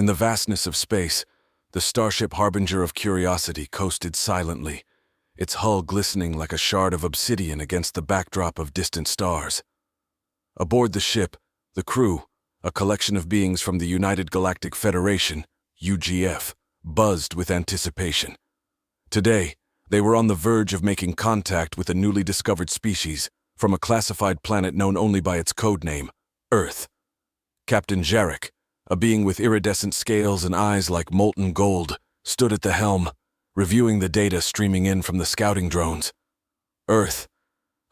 In the vastness of space, the starship Harbinger of Curiosity coasted silently, its hull glistening like a shard of obsidian against the backdrop of distant stars. Aboard the ship, the crew, a collection of beings from the United Galactic Federation, UGF, buzzed with anticipation. Today, they were on the verge of making contact with a newly discovered species from a classified planet known only by its code name, Earth. Captain Jarek, a being with iridescent scales and eyes like molten gold, stood at the helm, reviewing the data streaming in from the scouting drones. Earth,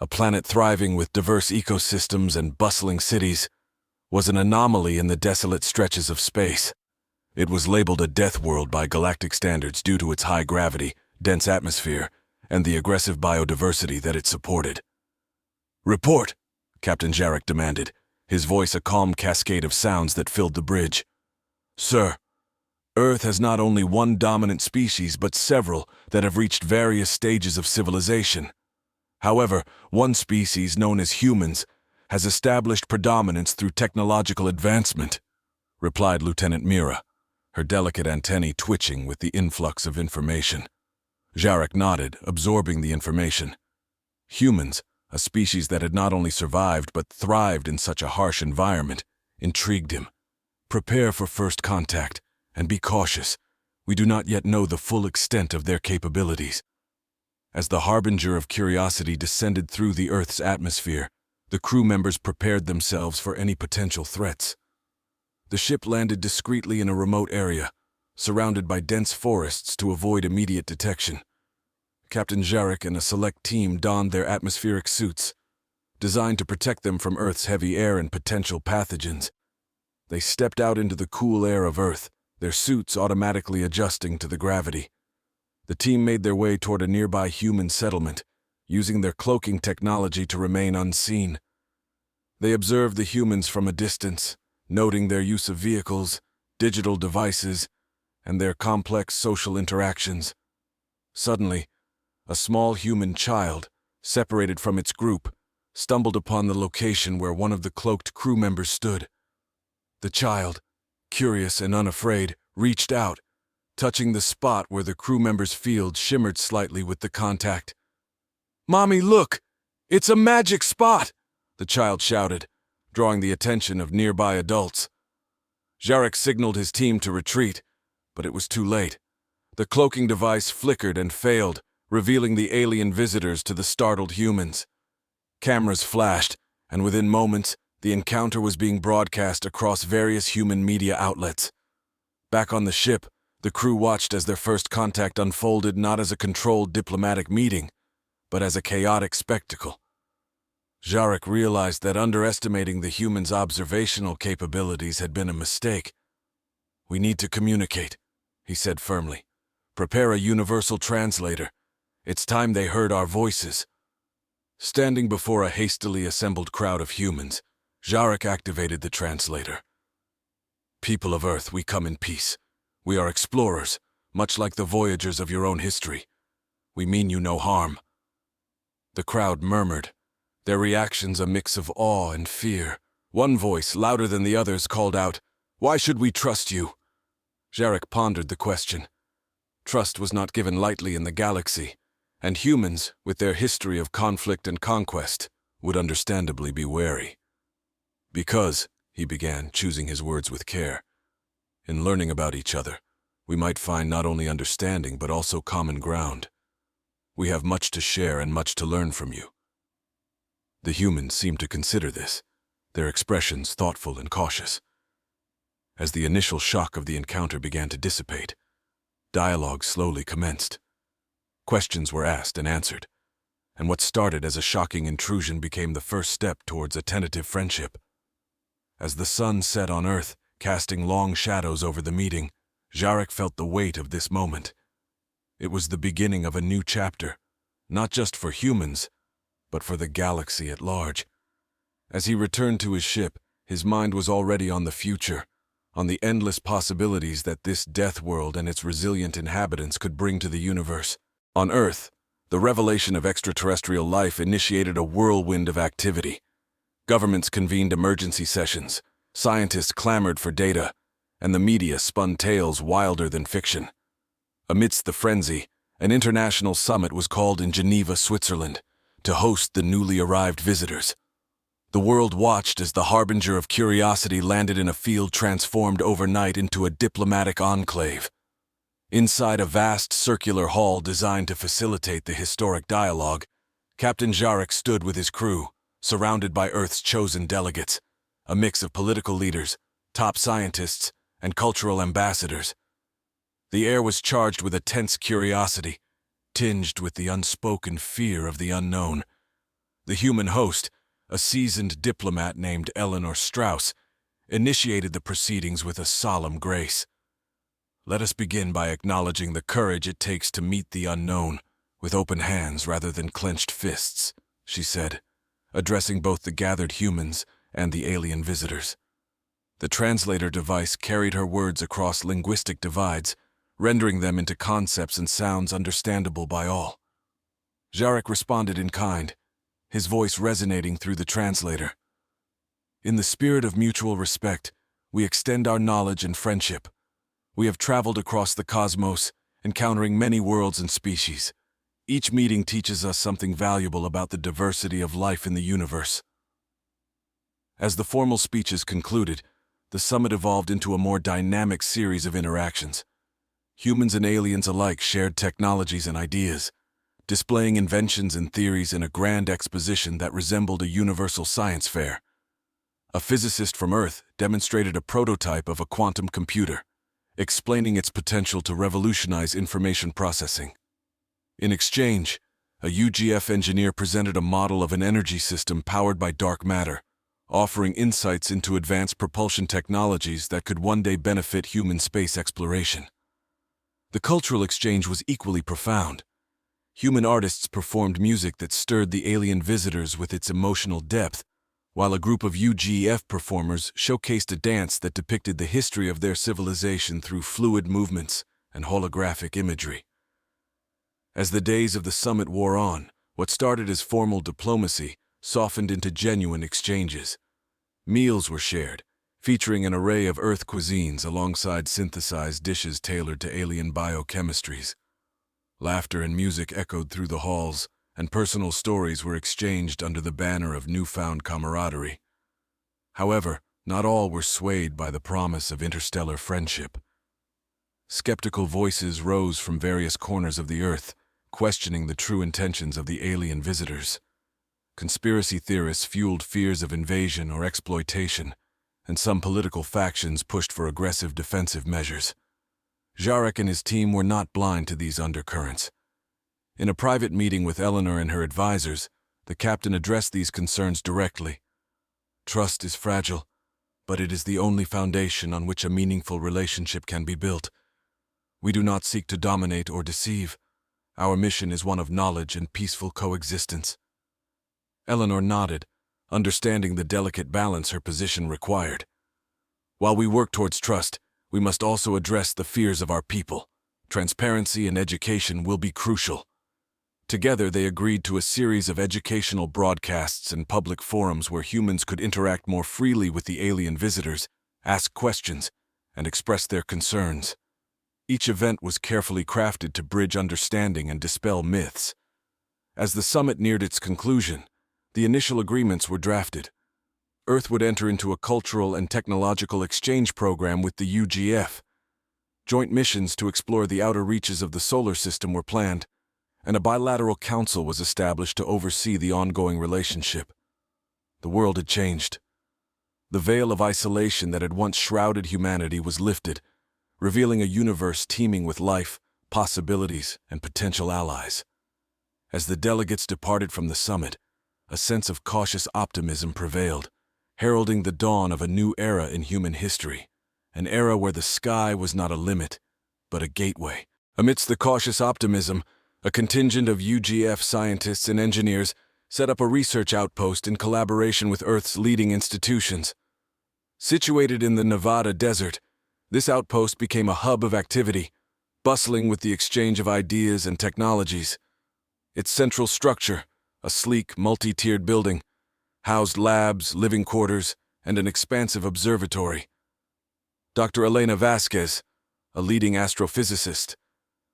a planet thriving with diverse ecosystems and bustling cities, was an anomaly in the desolate stretches of space. It was labeled a death world by galactic standards due to its high gravity, dense atmosphere, and the aggressive biodiversity that it supported. "Report," Captain Jarek demanded, his voice a calm cascade of sounds that filled the bridge. "Sir, Earth has not only one dominant species but several that have reached various stages of civilization. However, one species, known as humans, has established predominance through technological advancement," replied Lieutenant Mira, her delicate antennae twitching with the influx of information. Jarek nodded, absorbing the information. Humans, a species that had not only survived but thrived in such a harsh environment, intrigued him. "Prepare for first contact, and be cautious. We do not yet know the full extent of their capabilities." As the Harbinger of Curiosity descended through the Earth's atmosphere, the crew members prepared themselves for any potential threats. The ship landed discreetly in a remote area, surrounded by dense forests to avoid immediate detection. Captain Jarek and a select team donned their atmospheric suits, designed to protect them from Earth's heavy air and potential pathogens. They stepped out into the cool air of Earth, their suits automatically adjusting to the gravity. The team made their way toward a nearby human settlement, using their cloaking technology to remain unseen. They observed the humans from a distance, noting their use of vehicles, digital devices, and their complex social interactions. Suddenly, a small human child, separated from its group, stumbled upon the location where one of the cloaked crew members stood. The child, curious and unafraid, reached out, touching the spot where the crew member's field shimmered slightly with the contact. "Mommy, look! It's a magic spot!" the child shouted, drawing the attention of nearby adults. Jarek signaled his team to retreat, but it was too late. The cloaking device flickered and failed, revealing the alien visitors to the startled humans. Cameras flashed, and within moments, the encounter was being broadcast across various human media outlets. Back on the ship, the crew watched as their first contact unfolded not as a controlled diplomatic meeting, but as a chaotic spectacle. Jarek realized that underestimating the humans' observational capabilities had been a mistake. "We need to communicate," he said firmly. "Prepare a universal translator. It's time they heard our voices." Standing before a hastily assembled crowd of humans, Jarek activated the translator. "People of Earth, we come in peace. We are explorers, much like the voyagers of your own history. We mean you no harm." The crowd murmured, their reactions a mix of awe and fear. One voice, louder than the others, called out, "Why should we trust you?" Jarek pondered the question. Trust was not given lightly in the galaxy, and humans, with their history of conflict and conquest, would understandably be wary. "Because," he began, choosing his words with care, "in learning about each other, we might find not only understanding but also common ground. We have much to share and much to learn from you." The humans seemed to consider this, their expressions thoughtful and cautious. As the initial shock of the encounter began to dissipate, dialogue slowly commenced. Questions were asked and answered, and what started as a shocking intrusion became the first step towards a tentative friendship. As the sun set on Earth, casting long shadows over the meeting, Jarek felt the weight of this moment. It was the beginning of a new chapter, not just for humans, but for the galaxy at large. As he returned to his ship, his mind was already on the future, on the endless possibilities that this death world and its resilient inhabitants could bring to the universe. On Earth, the revelation of extraterrestrial life initiated a whirlwind of activity. Governments convened emergency sessions, scientists clamored for data, and the media spun tales wilder than fiction. Amidst the frenzy, an international summit was called in Geneva, Switzerland, to host the newly arrived visitors. The world watched as the harbinger of curiosity landed in a field transformed overnight into a diplomatic enclave. Inside a vast circular hall designed to facilitate the historic dialogue, Captain Jarek stood with his crew, surrounded by Earth's chosen delegates, a mix of political leaders, top scientists, and cultural ambassadors. The air was charged with a tense curiosity, tinged with the unspoken fear of the unknown. The human host, a seasoned diplomat named Eleanor Strauss, initiated the proceedings with a solemn grace. "Let us begin by acknowledging the courage it takes to meet the unknown, with open hands rather than clenched fists," she said, addressing both the gathered humans and the alien visitors. The translator device carried her words across linguistic divides, rendering them into concepts and sounds understandable by all. Jarek responded in kind, his voice resonating through the translator. "In the spirit of mutual respect, we extend our knowledge and friendship. We have traveled across the cosmos, encountering many worlds and species. Each meeting teaches us something valuable about the diversity of life in the universe." As the formal speeches concluded, the summit evolved into a more dynamic series of interactions. Humans and aliens alike shared technologies and ideas, displaying inventions and theories in a grand exposition that resembled a universal science fair. A physicist from Earth demonstrated a prototype of a quantum computer, explaining its potential to revolutionize information processing. In exchange, a UGF engineer presented a model of an energy system powered by dark matter, offering insights into advanced propulsion technologies that could one day benefit human space exploration. The cultural exchange was equally profound. Human artists performed music that stirred the alien visitors with its emotional depth, while a group of UGF performers showcased a dance that depicted the history of their civilization through fluid movements and holographic imagery. As the days of the summit wore on, what started as formal diplomacy softened into genuine exchanges. Meals were shared, featuring an array of Earth cuisines alongside synthesized dishes tailored to alien biochemistries. Laughter and music echoed through the halls, and personal stories were exchanged under the banner of newfound camaraderie. However, not all were swayed by the promise of interstellar friendship. Skeptical voices rose from various corners of the Earth, questioning the true intentions of the alien visitors. Conspiracy theorists fueled fears of invasion or exploitation, and some political factions pushed for aggressive defensive measures. Jarek and his team were not blind to these undercurrents. In a private meeting with Eleanor and her advisors, the captain addressed these concerns directly. "Trust is fragile, but it is the only foundation on which a meaningful relationship can be built. We do not seek to dominate or deceive. Our mission is one of knowledge and peaceful coexistence." Eleanor nodded, understanding the delicate balance her position required. "While we work towards trust, we must also address the fears of our people. Transparency and education will be crucial." Together, they agreed to a series of educational broadcasts and public forums where humans could interact more freely with the alien visitors, ask questions, and express their concerns. Each event was carefully crafted to bridge understanding and dispel myths. As the summit neared its conclusion, the initial agreements were drafted. Earth would enter into a cultural and technological exchange program with the UGF. Joint missions to explore the outer reaches of the solar system were planned, and a bilateral council was established to oversee the ongoing relationship. The world had changed. The veil of isolation that had once shrouded humanity was lifted, revealing a universe teeming with life, possibilities, and potential allies. As the delegates departed from the summit, a sense of cautious optimism prevailed, heralding the dawn of a new era in human history, an era where the sky was not a limit, but a gateway. Amidst the cautious optimism, a contingent of UGF scientists and engineers set up a research outpost in collaboration with Earth's leading institutions. Situated in the Nevada desert, this outpost became a hub of activity, bustling with the exchange of ideas and technologies. Its central structure, a sleek, multi-tiered building, housed labs, living quarters, and an expansive observatory. Dr. Elena Vasquez, a leading astrophysicist,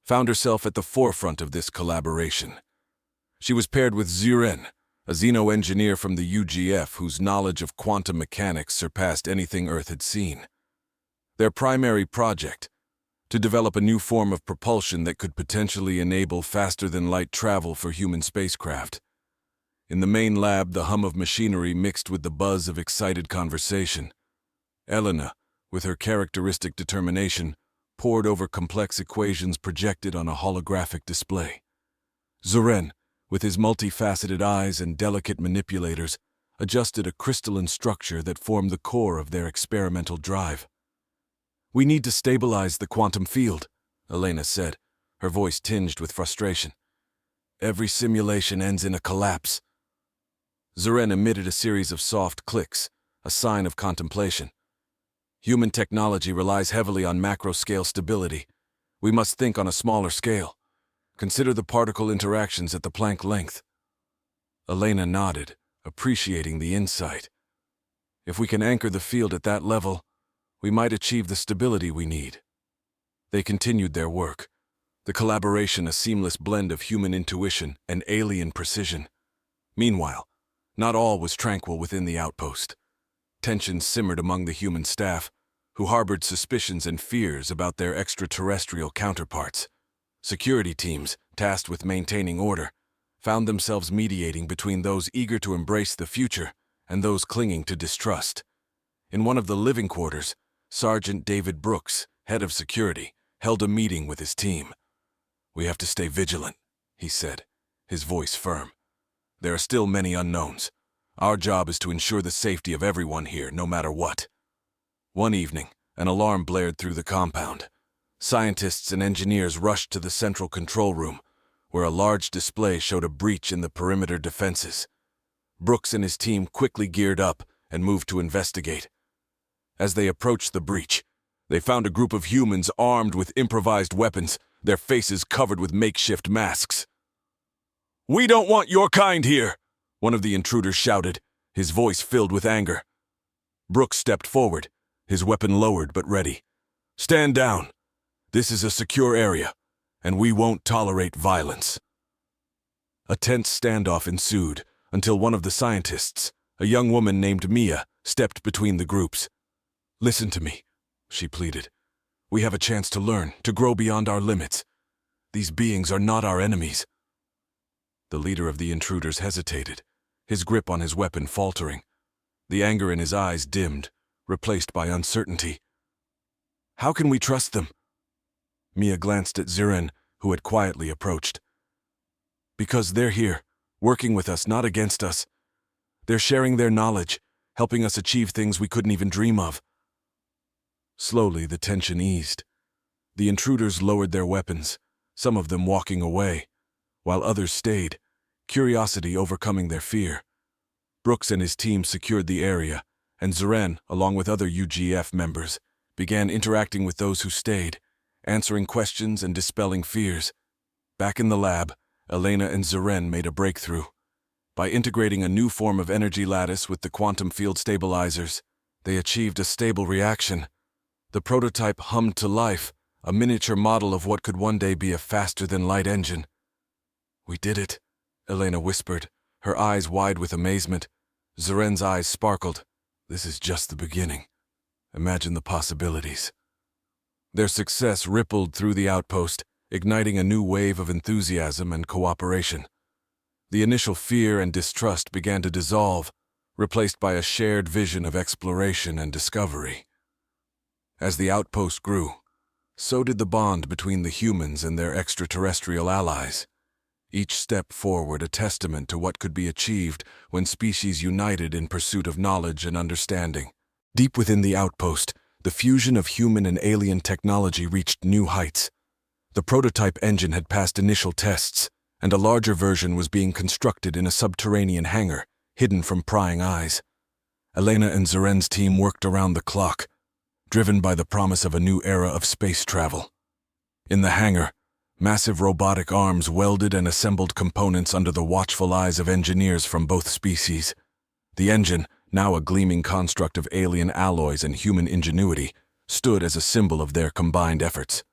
found herself at the forefront of this collaboration. She was paired with Zuren, a xeno-engineer from the UGF whose knowledge of quantum mechanics surpassed anything Earth had seen. Their primary project, to develop a new form of propulsion that could potentially enable faster-than-light travel for human spacecraft. In the main lab, the hum of machinery mixed with the buzz of excited conversation. Elena, with her characteristic determination, pored over complex equations projected on a holographic display. Zuren, with his multifaceted eyes and delicate manipulators, adjusted a crystalline structure that formed the core of their experimental drive. "We need to stabilize the quantum field," Elena said, her voice tinged with frustration. "Every simulation ends in a collapse." Zuren emitted a series of soft clicks, a sign of contemplation. "Human technology relies heavily on macro-scale stability. We must think on a smaller scale. Consider the particle interactions at the Planck length." Elena nodded, appreciating the insight. "If we can anchor the field at that level, we might achieve the stability we need." They continued their work, the collaboration a seamless blend of human intuition and alien precision. Meanwhile, not all was tranquil within the outpost. Tensions simmered among the human staff, who harbored suspicions and fears about their extraterrestrial counterparts. Security teams, tasked with maintaining order, found themselves mediating between those eager to embrace the future and those clinging to distrust. In one of the living quarters, Sergeant David Brooks, head of security, held a meeting with his team. "We have to stay vigilant," he said, his voice firm. "There are still many unknowns. Our job is to ensure the safety of everyone here, no matter what." One evening, an alarm blared through the compound. Scientists and engineers rushed to the central control room, where a large display showed a breach in the perimeter defenses. Brooks and his team quickly geared up and moved to investigate. As they approached the breach, they found a group of humans armed with improvised weapons, their faces covered with makeshift masks. "We don't want your kind here!" one of the intruders shouted, his voice filled with anger. Brooks stepped forward, his weapon lowered but ready. "Stand down. This is a secure area, and we won't tolerate violence." A tense standoff ensued until one of the scientists, a young woman named Mia, stepped between the groups. "Listen to me," she pleaded. "We have a chance to learn, to grow beyond our limits. These beings are not our enemies." The leader of the intruders hesitated, his grip on his weapon faltering. The anger in his eyes dimmed, replaced by uncertainty. "How can we trust them?" Mia glanced at Zuren, who had quietly approached. "Because they're here, working with us, not against us. They're sharing their knowledge, helping us achieve things we couldn't even dream of." Slowly, the tension eased. The intruders lowered their weapons, some of them walking away, while others stayed, curiosity overcoming their fear. Brooks and his team secured the area, and Zuren, along with other UGF members, began interacting with those who stayed, answering questions and dispelling fears. Back in the lab, Elena and Zuren made a breakthrough. By integrating a new form of energy lattice with the quantum field stabilizers, they achieved a stable reaction. The prototype hummed to life, a miniature model of what could one day be a faster-than-light engine. "We did it," Elena whispered, her eyes wide with amazement. Zuren's eyes sparkled. "This is just the beginning. Imagine the possibilities." Their success rippled through the outpost, igniting a new wave of enthusiasm and cooperation. The initial fear and distrust began to dissolve, replaced by a shared vision of exploration and discovery. As the outpost grew, so did the bond between the humans and their extraterrestrial allies. Each step forward a testament to what could be achieved when species united in pursuit of knowledge and understanding. Deep within the outpost, the fusion of human and alien technology reached new heights. The prototype engine had passed initial tests, and a larger version was being constructed in a subterranean hangar, hidden from prying eyes. Elena and Zuren's team worked around the clock, driven by the promise of a new era of space travel. In the hangar, massive robotic arms welded and assembled components under the watchful eyes of engineers from both species. The engine, now a gleaming construct of alien alloys and human ingenuity, stood as a symbol of their combined efforts.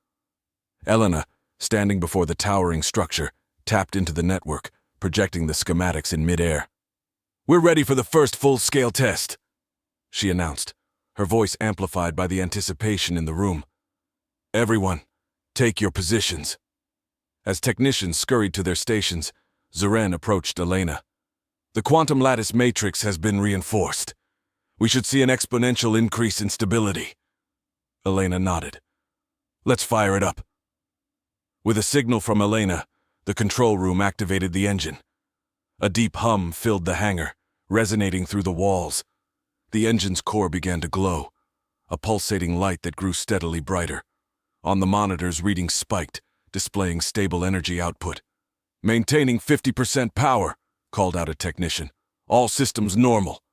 Elena, standing before the towering structure, tapped into the network, projecting the schematics in midair. "We're ready for the first full-scale test," she announced, her voice amplified by the anticipation in the room. "Everyone, take your positions." As technicians scurried to their stations, Zeren approached Elena. "The quantum lattice matrix has been reinforced. We should see an exponential increase in stability." Elena nodded. "Let's fire it up." With a signal from Elena, the control room activated the engine. A deep hum filled the hangar, resonating through the walls. The engine's core began to glow, a pulsating light that grew steadily brighter. On the monitors, readings spiked, displaying stable energy output. "Maintaining 50% power," called out a technician. "All systems normal."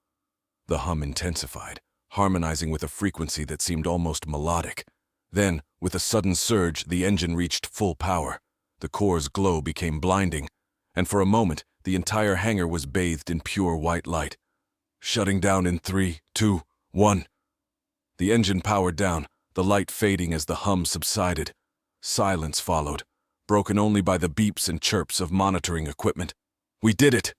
The hum intensified, harmonizing with a frequency that seemed almost melodic. Then, with a sudden surge, the engine reached full power. The core's glow became blinding, and for a moment, the entire hangar was bathed in pure white light. "Shutting down in 3, 2, 1. The engine powered down, the light fading as the hum subsided. Silence followed, broken only by the beeps and chirps of monitoring equipment. "We did it,"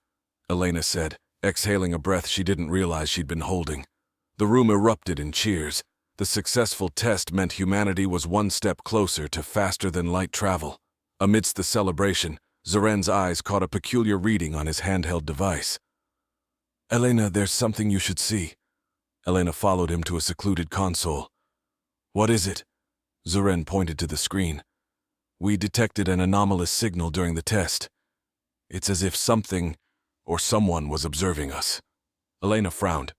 Elena said, exhaling a breath she didn't realize she'd been holding. The room erupted in cheers. The successful test meant humanity was one step closer to faster-than-light travel. Amidst the celebration, Zeren's eyes caught a peculiar reading on his handheld device. "Elena, there's something you should see." Elena followed him to a secluded console. "What is it?" Zeren pointed to the screen. "We detected an anomalous signal during the test. It's as if something or someone was observing us." Elena frowned.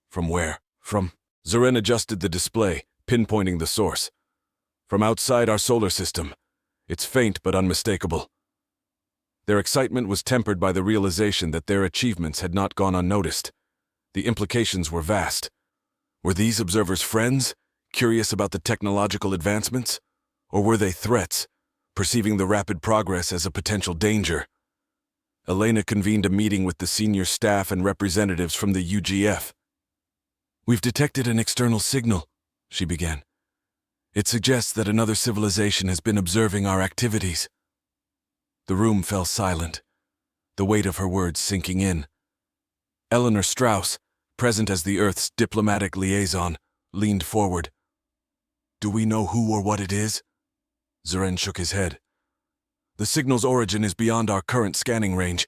"From where?" "From..." Zeren adjusted the display, pinpointing the source. "From outside our solar system. It's faint but unmistakable." Their excitement was tempered by the realization that their achievements had not gone unnoticed. The implications were vast. Were these observers friends, curious about the technological advancements? Or were they threats, perceiving the rapid progress as a potential danger? Elena convened a meeting with the senior staff and representatives from the UGF. "We've detected an external signal," she began. "It suggests that another civilization has been observing our activities." The room fell silent, the weight of her words sinking in. Eleanor Strauss, present as the Earth's diplomatic liaison, leaned forward. "Do we know who or what it is?" Zeren shook his head. "The signal's origin is beyond our current scanning range,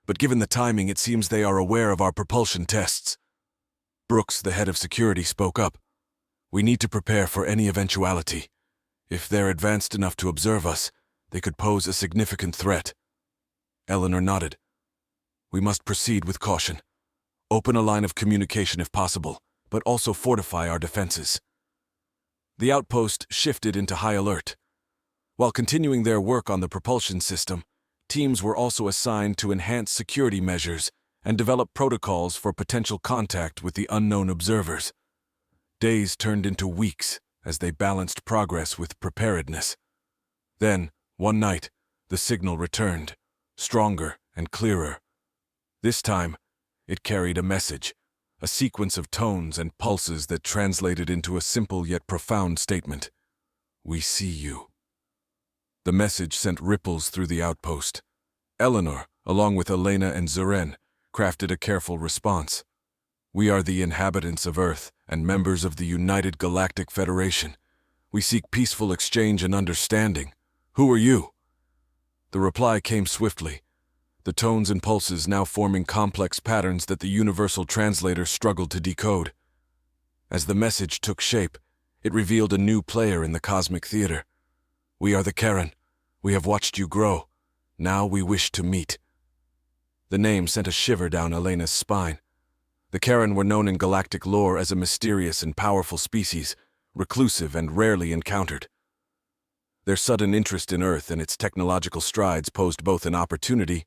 but given the timing, it seems they are aware of our propulsion tests." Brooks, the head of security, spoke up. "We need to prepare for any eventuality. If they're advanced enough to observe us, they could pose a significant threat." Eleanor nodded. "We must proceed with caution. Open a line of communication if possible, but also fortify our defenses." The outpost shifted into high alert. While continuing their work on the propulsion system, teams were also assigned to enhance security measures and develop protocols for potential contact with the unknown observers. Days turned into weeks as they balanced progress with preparedness. Then, one night, the signal returned, stronger and clearer. This time, it carried a message, a sequence of tones and pulses that translated into a simple yet profound statement. "We see you." The message sent ripples through the outpost. Eleanor, along with Elena and Zeren, crafted a careful response. "We are the inhabitants of Earth and members of the United Galactic Federation. We seek peaceful exchange and understanding. Who are you?" The reply came swiftly, the tones and pulses now forming complex patterns that the universal translator struggled to decode. As the message took shape, it revealed a new player in the cosmic theater. "We are the Karen. We have watched you grow. Now we wish to meet." The name sent a shiver down Elena's spine. The Karen were known in galactic lore as a mysterious and powerful species, reclusive and rarely encountered. Their sudden interest in Earth and its technological strides posed both an opportunity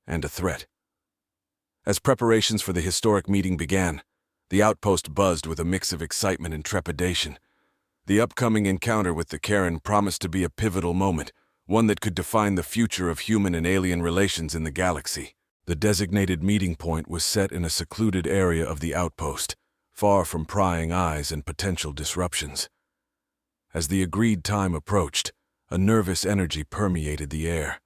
and a threat. As preparations for the historic meeting began, the outpost buzzed with a mix of excitement and trepidation. The upcoming encounter with the Karen promised to be a pivotal moment, one that could define the future of human and alien relations in the galaxy. The designated meeting point was set in a secluded area of the outpost, far from prying eyes and potential disruptions. As the agreed time approached, a nervous energy permeated the air.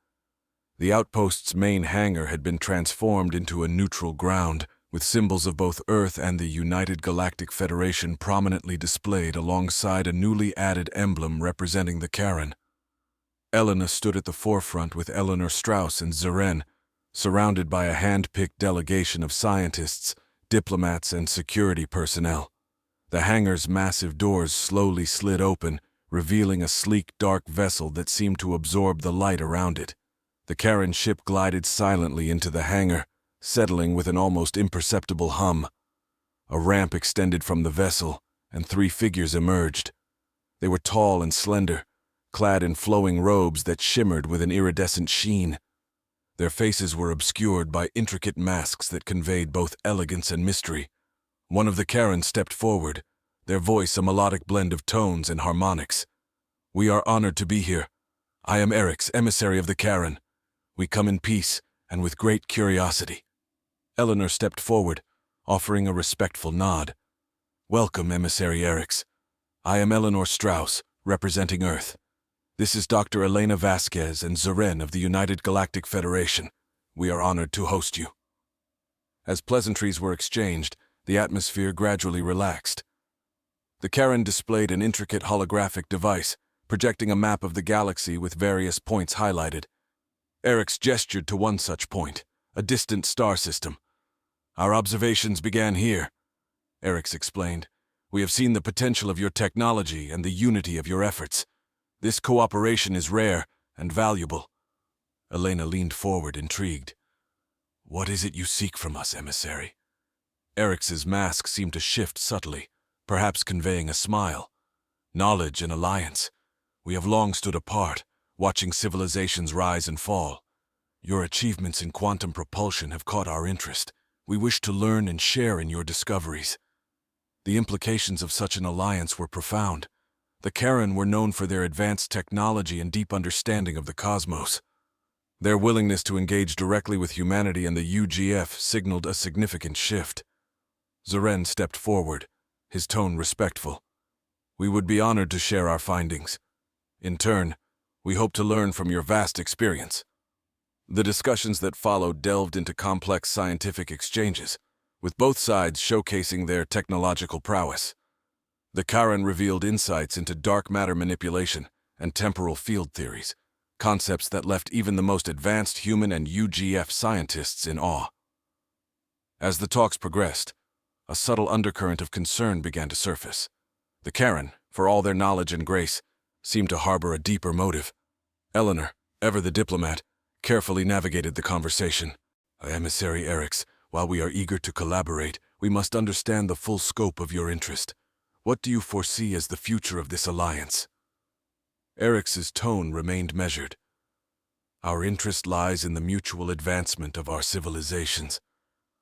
The outpost's main hangar had been transformed into a neutral ground, with symbols of both Earth and the United Galactic Federation prominently displayed alongside a newly added emblem representing the Karen. Elena stood at the forefront with Eleanor Strauss and Zeren, surrounded by a hand-picked delegation of scientists, diplomats, and security personnel. The hangar's massive doors slowly slid open, revealing a sleek, dark vessel that seemed to absorb the light around it. The Karen ship glided silently into the hangar, settling with an almost imperceptible hum. A ramp extended from the vessel, and 3 figures emerged. They were tall and slender, clad in flowing robes that shimmered with an iridescent sheen. Their faces were obscured by intricate masks that conveyed both elegance and mystery. One of the Karen stepped forward, their voice a melodic blend of tones and harmonics. "We are honored to be here. I am Erix, emissary of the Karen. We come in peace and with great curiosity." Eleanor stepped forward, offering a respectful nod. "Welcome, Emissary Erix. I am Eleanor Strauss, representing Earth. This is Dr. Elena Vasquez and Zeren of the United Galactic Federation. We are honored to host you." As pleasantries were exchanged, the atmosphere gradually relaxed. The Karen displayed an intricate holographic device, projecting a map of the galaxy with various points highlighted. Erix gestured to one such point, a distant star system. "Our observations began here," Erix explained. "We have seen the potential of your technology and the unity of your efforts. This cooperation is rare and valuable." Elena leaned forward, intrigued. "What is it you seek from us, emissary?" Erix's mask seemed to shift subtly, perhaps conveying a smile. "Knowledge and alliance. We have long stood apart, watching civilizations rise and fall. Your achievements in quantum propulsion have caught our interest. We wish to learn and share in your discoveries." The implications of such an alliance were profound. The Karen were known for their advanced technology and deep understanding of the cosmos. Their willingness to engage directly with humanity and the UGF signaled a significant shift. Zeren stepped forward, his tone respectful. "We would be honored to share our findings. In turn, we hope to learn from your vast experience." The discussions that followed delved into complex scientific exchanges, with both sides showcasing their technological prowess. The Karen revealed insights into dark matter manipulation and temporal field theories, concepts that left even the most advanced human and UGF scientists in awe. As the talks progressed, a subtle undercurrent of concern began to surface. The Karen, for all their knowledge and grace, seemed to harbor a deeper motive. Eleanor, ever the diplomat, carefully navigated the conversation. "Emissary Erix, while we are eager to collaborate, we must understand the full scope of your interest. What do you foresee as the future of this alliance?" Erix's tone remained measured. "Our interest lies in the mutual advancement of our civilizations.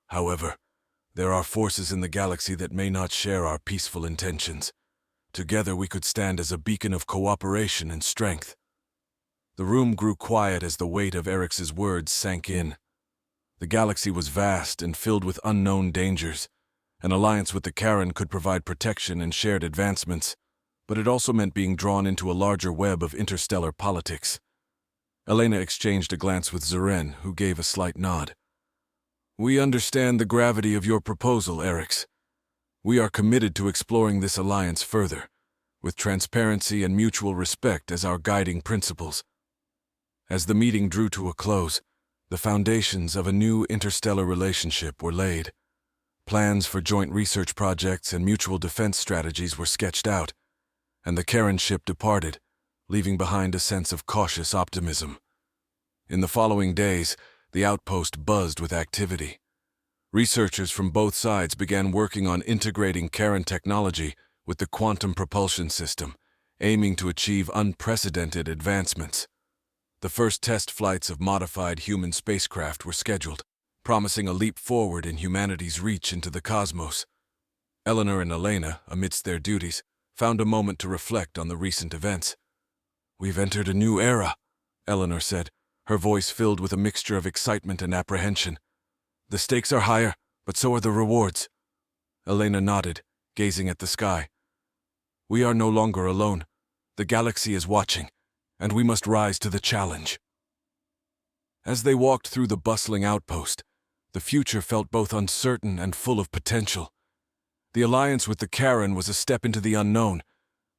However, there are forces in the galaxy that may not share our peaceful intentions. Together we could stand as a beacon of cooperation and strength." The room grew quiet as the weight of Erix's words sank in. The galaxy was vast and filled with unknown dangers. An alliance with the Karen could provide protection and shared advancements, but it also meant being drawn into a larger web of interstellar politics. Elena exchanged a glance with Zeren, who gave a slight nod. "We understand the gravity of your proposal, Erix. We are committed to exploring this alliance further, with transparency and mutual respect as our guiding principles." As the meeting drew to a close, the foundations of a new interstellar relationship were laid. Plans for joint research projects and mutual defense strategies were sketched out, and the Karen ship departed, leaving behind a sense of cautious optimism. In the following days, the outpost buzzed with activity. Researchers from both sides began working on integrating Karen technology with the quantum propulsion system, aiming to achieve unprecedented advancements. The first test flights of modified human spacecraft were scheduled, promising a leap forward in humanity's reach into the cosmos. Eleanor and Elena, amidst their duties, found a moment to reflect on the recent events. "We've entered a new era," Eleanor said, her voice filled with a mixture of excitement and apprehension. "The stakes are higher, but so are the rewards." Elena nodded, gazing at the sky. We are no longer alone. The galaxy is watching, and we must rise to the challenge. As they walked through the bustling outpost, the future felt both uncertain and full of potential. The alliance with the Karen was a step into the unknown,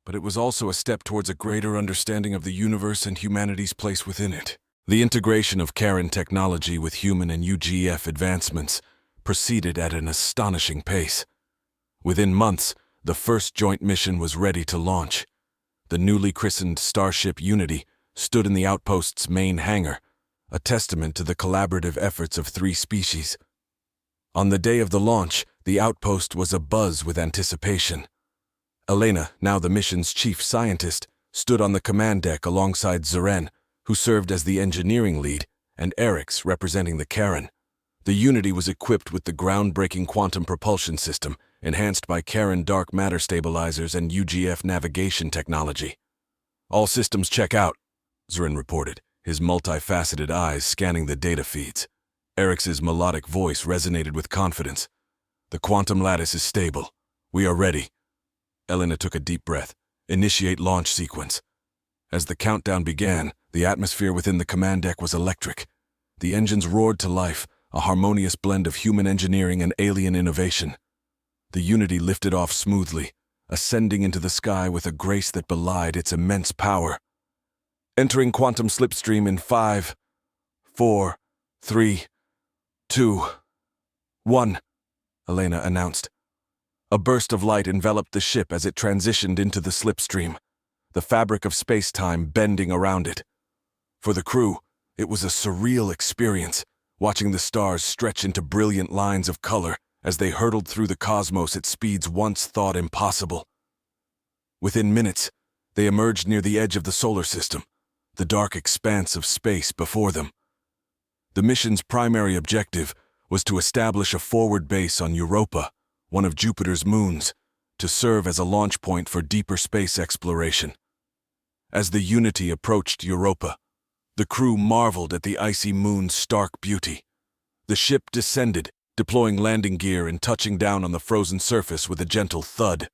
but it was also a step towards a greater understanding of the universe and humanity's place within it. The integration of Karen technology with human and UGF advancements proceeded at an astonishing pace. Within months, the first joint mission was ready to launch. The newly christened Starship Unity stood in the outpost's main hangar, a testament to the collaborative efforts of 3 species. On the day of the launch, the outpost was abuzz with anticipation. Elena, now the mission's chief scientist, stood on the command deck alongside Zeren, who served as the engineering lead, and Erix, representing the Karen. The Unity was equipped with the groundbreaking quantum propulsion system, enhanced by Karen dark matter stabilizers and UGF navigation technology. All systems check out, Zeren reported, his multifaceted eyes scanning the data feeds. Erix's melodic voice resonated with confidence. The quantum lattice is stable. We are ready. Elena took a deep breath. Initiate launch sequence. As the countdown began, the atmosphere within the command deck was electric. The engines roared to life, a harmonious blend of human engineering and alien innovation. The Unity lifted off smoothly, ascending into the sky with a grace that belied its immense power. Entering quantum slipstream in 5, 4, 3, 2, 1, Elena announced. A burst of light enveloped the ship as it transitioned into the slipstream, the fabric of space-time bending around it. For the crew, it was a surreal experience, watching the stars stretch into brilliant lines of color as they hurtled through the cosmos at speeds once thought impossible. Within minutes, they emerged near the edge of the solar system, the dark expanse of space before them. The mission's primary objective was to establish a forward base on Europa, one of Jupiter's moons, to serve as a launch point for deeper space exploration. As the Unity approached Europa, the crew marveled at the icy moon's stark beauty. The ship descended, deploying landing gear and touching down on the frozen surface with a gentle thud.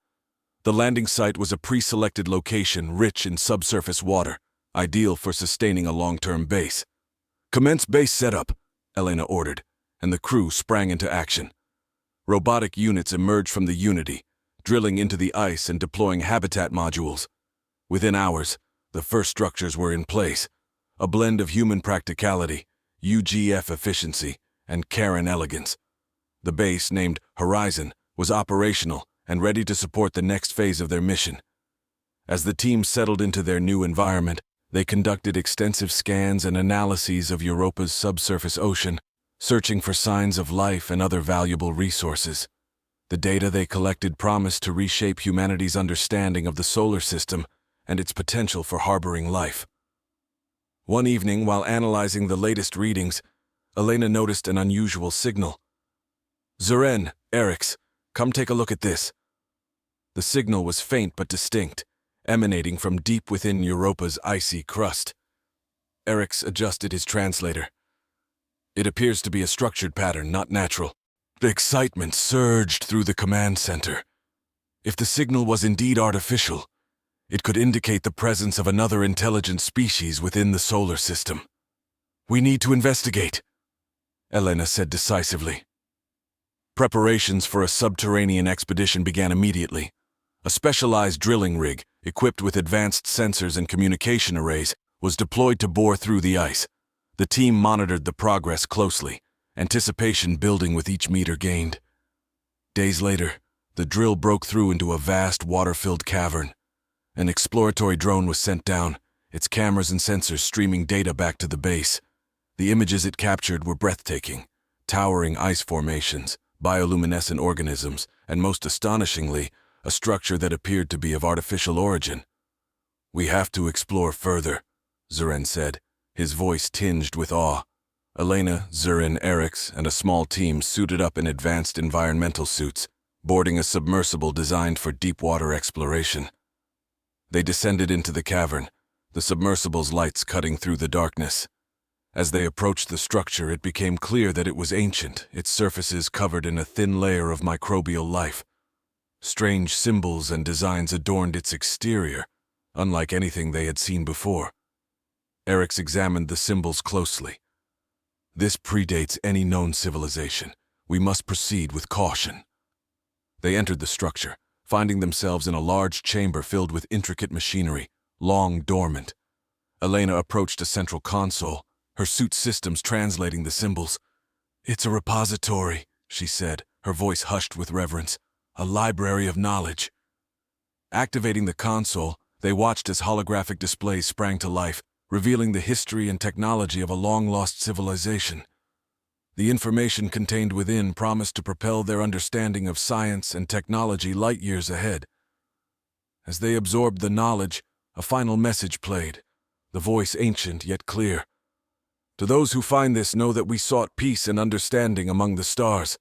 The landing site was a pre-selected location rich in subsurface water, ideal for sustaining a long-term base. Commence base setup, Elena ordered, and the crew sprang into action. Robotic units emerged from the Unity, drilling into the ice and deploying habitat modules. Within hours, the first structures were in place, a blend of human practicality, UGF efficiency, and Karen elegance. The base, named Horizon, was operational and ready to support the next phase of their mission. As the team settled into their new environment, they conducted extensive scans and analyses of Europa's subsurface ocean, searching for signs of life and other valuable resources. The data they collected promised to reshape humanity's understanding of the solar system and its potential for harboring life. One evening, while analyzing the latest readings, Elena noticed an unusual signal. Zeren, Erix, come take a look at this. The signal was faint but distinct, emanating from deep within Europa's icy crust. Erix adjusted his translator. It appears to be a structured pattern, not natural. Excitement surged through the command center. If the signal was indeed artificial, it could indicate the presence of another intelligent species within the solar system. We need to investigate, Elena said decisively. Preparations for a subterranean expedition began immediately. A specialized drilling rig, equipped with advanced sensors and communication arrays, was deployed to bore through the ice. The team monitored the progress closely, anticipation building with each meter gained. Days later, the drill broke through into a vast water-filled cavern. An exploratory drone was sent down, its cameras and sensors streaming data back to the base. The images it captured were breathtaking: towering ice formations, bioluminescent organisms, and most astonishingly, a structure that appeared to be of artificial origin. "We have to explore further," Zeren said, his voice tinged with awe. Elena, Zeren, Erix, and a small team suited up in advanced environmental suits, boarding a submersible designed for deep-water exploration. They descended into the cavern, the submersible's lights cutting through the darkness. As they approached the structure, it became clear that it was ancient, its surfaces covered in a thin layer of microbial life. Strange symbols and designs adorned its exterior, unlike anything they had seen before. Eric's examined the symbols closely. This predates any known civilization. We must proceed with caution. They entered the structure, finding themselves in a large chamber filled with intricate machinery, long dormant. Elena approached a central console, her suit systems translating the symbols. "It's a repository," she said, her voice hushed with reverence. "A library of knowledge." Activating the console, they watched as holographic displays sprang to life, revealing the history and technology of a long-lost civilization. The information contained within promised to propel their understanding of science and technology light years ahead. As they absorbed the knowledge, a final message played, the voice ancient yet clear. "To those who find this, know that we sought peace and understanding among the stars.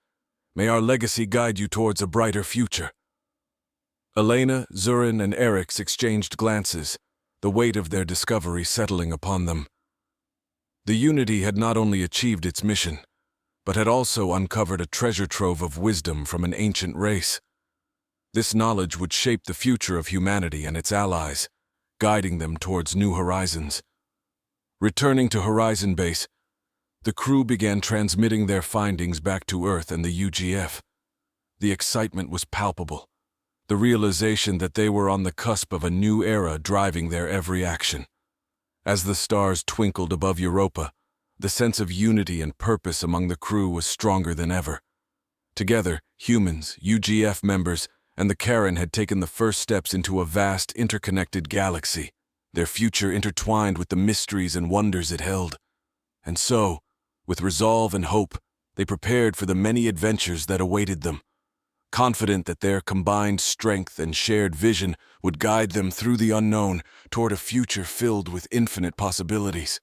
May our legacy guide you towards a brighter future." Elena, Zurin, and Erix exchanged glances, the weight of their discovery settling upon them. The Unity had not only achieved its mission, but had also uncovered a treasure trove of wisdom from an ancient race. This knowledge would shape the future of humanity and its allies, guiding them towards new horizons. Returning to Horizon Base, the crew began transmitting their findings back to Earth and the UGF. The excitement was palpable, the realization that they were on the cusp of a new era driving their every action. As the stars twinkled above Europa, the sense of unity and purpose among the crew was stronger than ever. Together, humans, UGF members, and the Karen had taken the first steps into a vast, interconnected galaxy, their future intertwined with the mysteries and wonders it held. And so, with resolve and hope, they prepared for the many adventures that awaited them, confident that their combined strength and shared vision would guide them through the unknown toward a future filled with infinite possibilities.